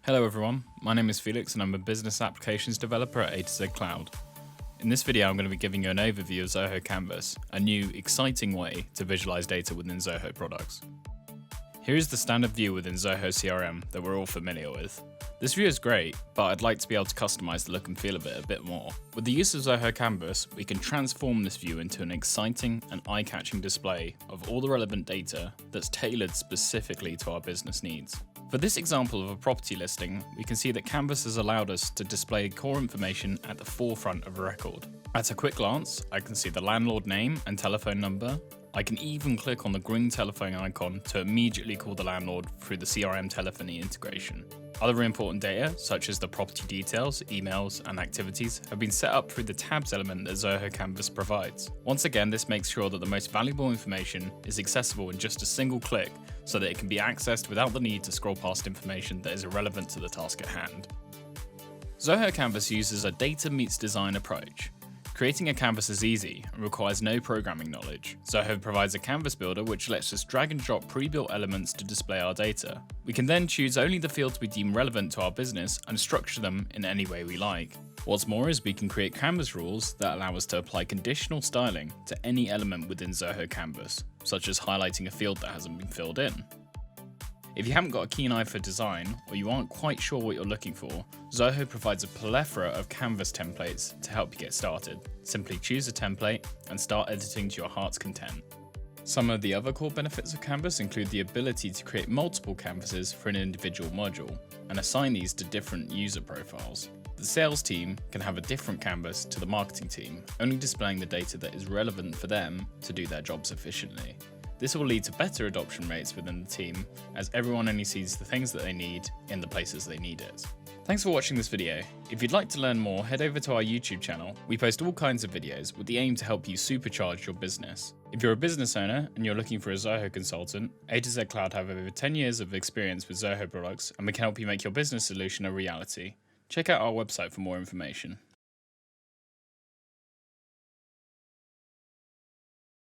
Hello everyone, my name is Felix and I'm a business applications developer at A to Z Cloud. In this video I'm going to be giving you an overview of Zoho Canvas, a new, exciting way to visualize data within Zoho products. Here is the standard view within Zoho CRM that we're all familiar with. This view is great, but I'd like to be able to customize the look and feel of it a bit more. With the use of Zoho Canvas, we can transform this view into an exciting and eye-catching display of all the relevant data that's tailored specifically to our business needs. For this example of a property listing, we can see that Canvas has allowed us to display core information at the forefront of a record. At a quick glance, I can see the landlord name and telephone number. I can even click on the green telephone icon to immediately call the landlord through the CRM telephony integration. Other important data, such as the property details, emails, and activities, have been set up through the tabs element that Zoho Canvas provides. Once again, this makes sure that the most valuable information is accessible in just a single click so that it can be accessed without the need to scroll past information that is irrelevant to the task at hand. Zoho Canvas uses a data meets design approach. Creating a canvas is easy and requires no programming knowledge. Zoho provides a canvas builder which lets us drag and drop pre-built elements to display our data. We can then choose only the fields we deem relevant to our business and structure them in any way we like. What's more is we can create canvas rules that allow us to apply conditional styling to any element within Zoho Canvas, such as highlighting a field that hasn't been filled in. If you haven't got a keen eye for design, or you aren't quite sure what you're looking for, Zoho provides a plethora of canvas templates to help you get started. Simply choose a template and start editing to your heart's content. Some of the other core benefits of Canvas include the ability to create multiple canvases for an individual module, and assign these to different user profiles. The sales team can have a different canvas to the marketing team, only displaying the data that is relevant for them to do their jobs efficiently. This will lead to better adoption rates within the team, as everyone only sees the things that they need in the places they need it. Thanks for watching this video. If you'd like to learn more, head over to our YouTube channel. We post all kinds of videos with the aim to help you supercharge your business. If you're a business owner and you're looking for a Zoho consultant, A to Z Cloud have over 10 years of experience with Zoho products, and we can help you make your business solution a reality. Check out our website for more information.